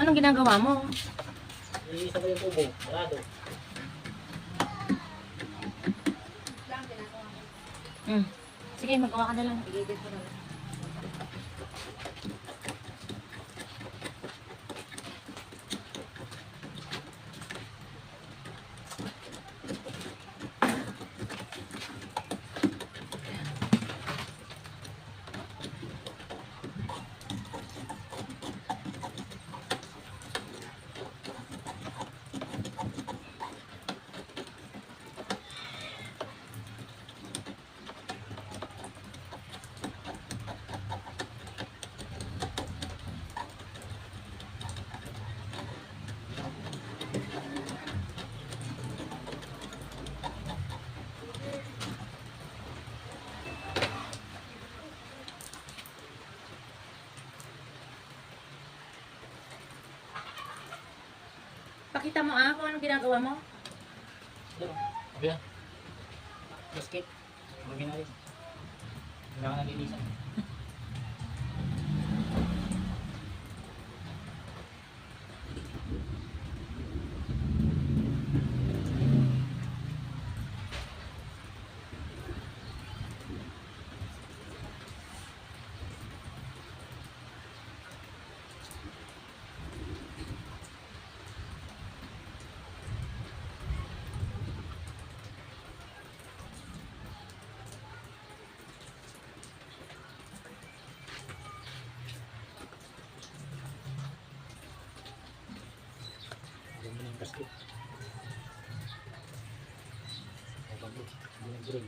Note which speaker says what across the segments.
Speaker 1: Anong ginagawa mo?
Speaker 2: Iisa ko yung tubo. Sarado.
Speaker 1: Sige, magawa ka na lang.
Speaker 3: Igigit mo na lang.
Speaker 1: Pakita mo kung anong ginagawa mo.
Speaker 2: Ano? Sabi yan. Basket. Magin na rin. Kailangan na linisan. Alam mo na yung basket. Bago. Yung green.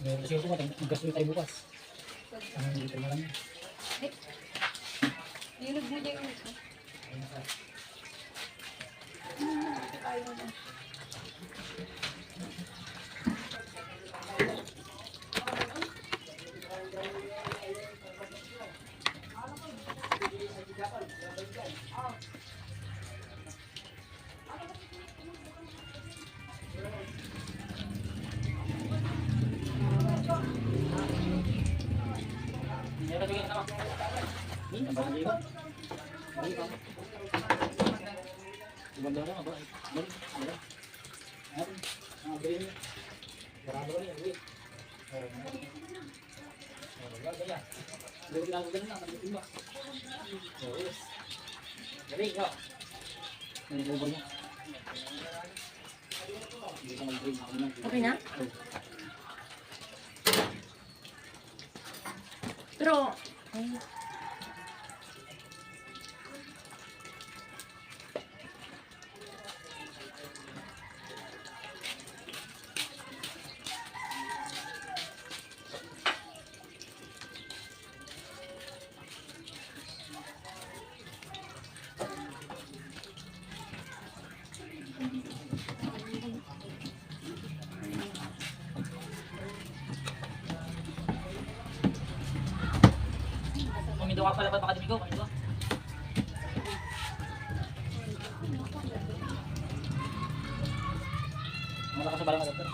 Speaker 2: Kasi ko mag-gasto tayo bukas. Hindi ko malam.
Speaker 3: Nilog mo dyan yung
Speaker 1: Okay na? Pero, ay,
Speaker 2: Kumido ka pala ba baka dumigo? Kumido. Malakas sa balang adapter.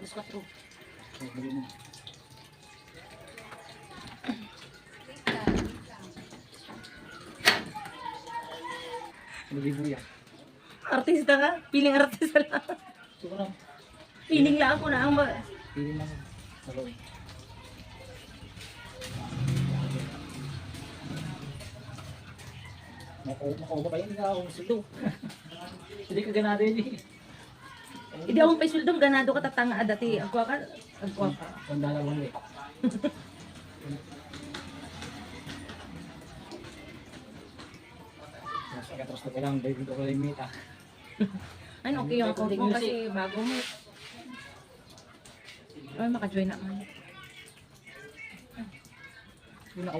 Speaker 1: plus 4.
Speaker 2: Nalibuya.
Speaker 1: Artista ka? Piling artista lang.
Speaker 2: Ito ko na.
Speaker 1: Piling lang ako na ang
Speaker 2: Pili na ko. Hello. Makuha pa yun. Hindi ka ako sundo. Hindi ka ganado yun eh.
Speaker 1: Hindi akong paisuldong ganado ka tatanga dati. Agwa ka.
Speaker 2: Ang dalawang eh. Mas katros na kailangan baby ko lang mita.
Speaker 1: Ay, okay yung account mo kasi bago mo. Ay, maka-join naman.
Speaker 2: Yun ako.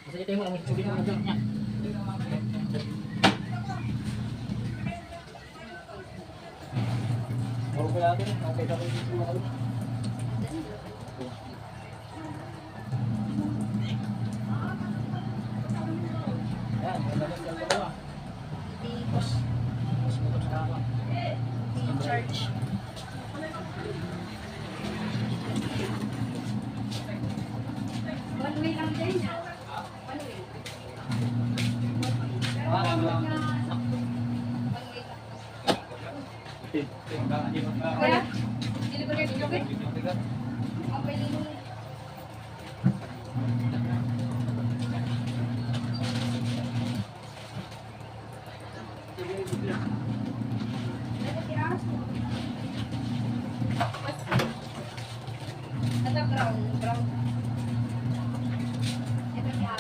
Speaker 2: Kasi ito yung mga sabi ng mga niya. Ako pala ito. Okay, tapos yung mga kalunod. Yan, magandang yung dalawa. Mas motor sa kama.
Speaker 3: charge. One way lang din. One way. Kaya, delivery ng joget? Okay din. Ito brown. Brown. Ito siya.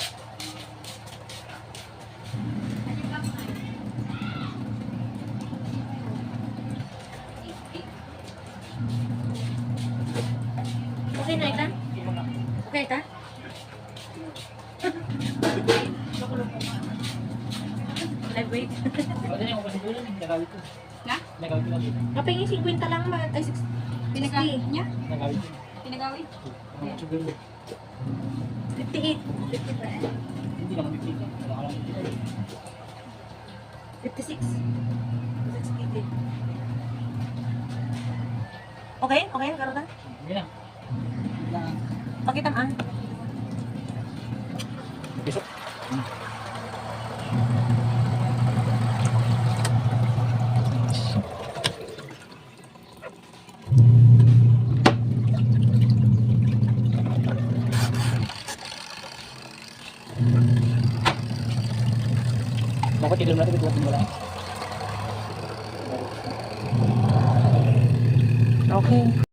Speaker 1: Okay na ita? Okay ita? Live weight.
Speaker 2: Ano yung kasi doon? Nagawit ko.
Speaker 3: Na?
Speaker 2: Nagawit ko lagi.
Speaker 1: Kapingin 50 lang ba? Ay, 60.
Speaker 3: Pinagawin niya?
Speaker 2: Nagawit ko.
Speaker 3: Pinagawin?
Speaker 2: Ang sugar mo.
Speaker 1: 58.
Speaker 2: Hindi naman bibig. Wala ka lang bibig.
Speaker 1: 56. 60. Okay? Okay na karoon?
Speaker 2: Hindi na.
Speaker 1: Pakita mo ah.
Speaker 2: Besok. Bakit tidur natin ito wala?
Speaker 4: Okay.